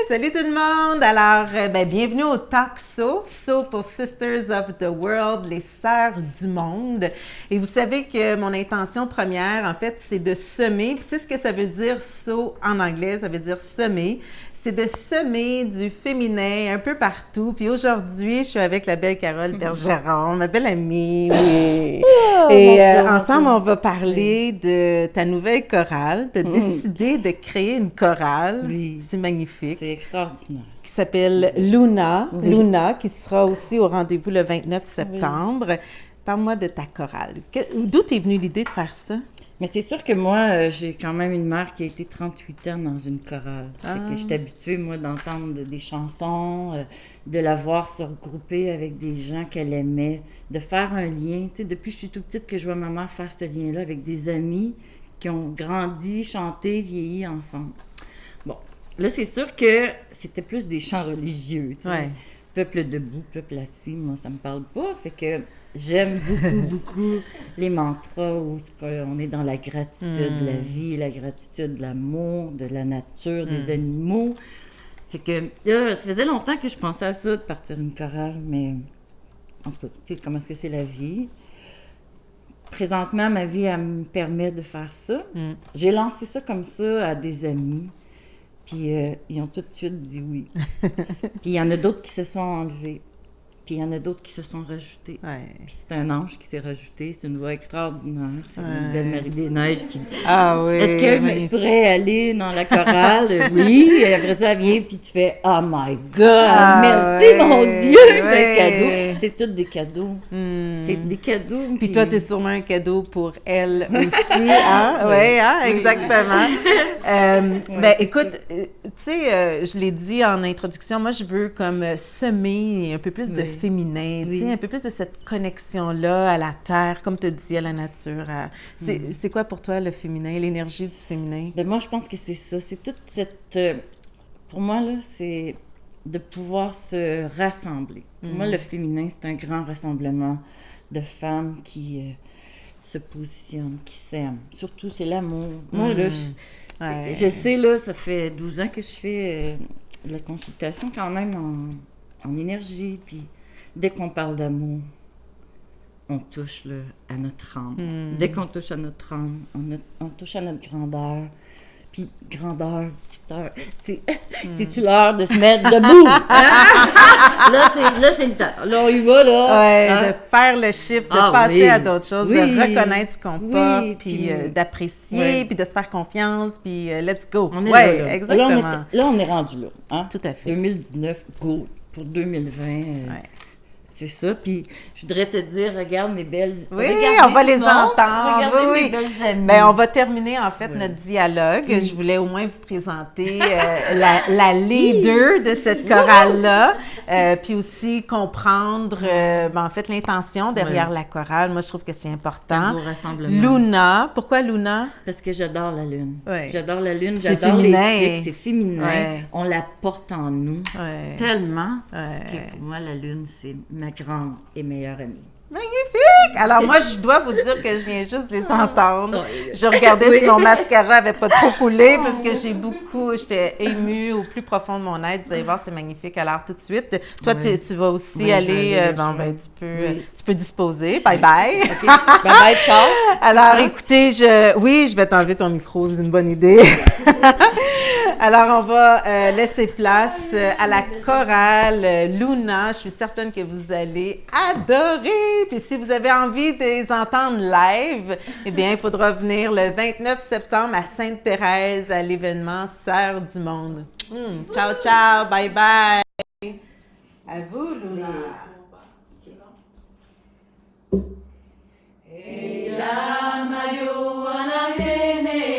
Salut tout le monde! Alors, bienvenue au Talk So pour Sisters of the World, les sœurs du monde. Et vous savez que mon intention première, en fait, c'est de semer. Puis c'est ce que ça veut dire So en anglais, ça veut dire semer. C'est de semer du féminin un peu partout. Puis aujourd'hui, je suis avec la belle Carole Bergeron, ma belle amie. Ensemble, on va parler de ta nouvelle chorale. Tu as décidé de créer une chorale. Oui. C'est magnifique. C'est extraordinaire. Qui s'appelle Luna. Oui. Luna, qui sera aussi au rendez-vous le 29 septembre. Oui. Parle-moi de ta chorale. D'où t'es venue l'idée de faire ça? Mais c'est sûr que moi, j'ai quand même une mère qui a été 38 ans dans une chorale. Je suis habituée, moi, d'entendre des chansons, de la voir se regrouper avec des gens qu'elle aimait, de faire un lien. Tu sais, depuis que je suis toute petite que je vois ma mère faire ce lien-là avec des amis qui ont grandi, chanté, vieilli ensemble. Bon, là, c'est sûr que c'était plus des chants religieux, tu sais. Ouais. Peuple debout, peuple assis, moi, ça me parle pas. Fait que j'aime beaucoup les mantras où on est dans la gratitude de la vie, la gratitude de l'amour, de la nature, des animaux. Fait que là, ça faisait longtemps que je pensais à ça, de partir une chorale, mais en tout cas, tu sais comment est-ce que c'est la vie. Présentement, ma vie, elle me permet de faire ça. J'ai lancé ça comme ça à des amis. Puis ils ont tout de suite dit oui. Puis il y en a d'autres qui se sont enlevés. Puis il y en a d'autres qui se sont rajoutés. Ouais. Puis c'est un ange qui s'est rajouté. C'est une voix extraordinaire. C'est une belle Marie des Neiges qui... Ah oui! Est-ce que je pourrais aller dans la chorale? Oui. Et après ça, elle vient, puis tu fais « Oh my God! Merci, mon Dieu! » C'est un cadeau. C'est tous des cadeaux. C'est des cadeaux. Puis toi, t'es sûrement un cadeau pour elle aussi, hein? Oui, hein? Exactement. Écoute, tu sais, je l'ai dit en introduction, moi, je veux comme semer un peu plus de féminin, tu sais, un peu plus de cette connexion-là à la terre, comme tu dis, à la nature. C'est quoi pour toi le féminin, l'énergie du féminin? Ben moi, je pense que c'est ça. C'est toute cette... pour moi, là, c'est de pouvoir se rassembler. Pour moi, le féminin, c'est un grand rassemblement de femmes qui se positionnent, qui s'aiment. Surtout, c'est l'amour. Moi, là, je sais, là, ça fait 12 ans que je fais la consultation quand même en énergie, puis dès qu'on parle d'amour, on touche là, à notre âme. Dès qu'on touche à notre âme, on touche à notre grandeur. Puis grandeur, petite heure, c'est-tu l'heure de se mettre debout? Hein? Là, c'est le temps. Là, on y va, là. Oui, de faire le chiffre, de passer à d'autres choses, de reconnaître ce qu'on porte, puis d'apprécier, puis de se faire confiance, puis let's go. On est là. Exactement. Là, on est rendu là. Hein? Tout à fait. 2019, go. Pour 2020, c'est ça. Puis, je voudrais te dire, regarde mes belles... Oui, on va les entendre. Regardez mes belles amies. Bien, on va terminer, en fait, notre dialogue. Je voulais au moins vous présenter la leader de cette chorale-là, puis aussi comprendre, en fait, l'intention derrière la chorale. Moi, je trouve que c'est important. Un beau rassemblement. Luna. Pourquoi Luna? Parce que j'adore la lune. Ouais. J'adore la lune, c'est j'adore féminin. Les cycles, c'est féminin. Ouais. On la porte en nous tellement que pour moi, la lune, c'est ma grande et meilleure amie. Magnifique! Alors moi, je dois vous dire que je viens juste les entendre. Je regardais si mon mascara avait pas trop coulé parce que j'étais émue au plus profond de mon être. Vous allez voir, c'est magnifique. Alors tout de suite, toi, tu vas aussi aller, tu peux disposer. Bye bye. Okay. Bye bye, ciao. Alors écoutez, je vais t'enlever ton micro, c'est une bonne idée. Alors, on va laisser place à la chorale Luna. Je suis certaine que vous allez adorer. Puis si vous avez envie de les entendre live, eh bien, il faudra venir le 29 septembre à Sainte-Thérèse à l'événement Sœurs du Monde. Ciao, ciao. Bye, bye. À vous, Luna. Eya mayo anahene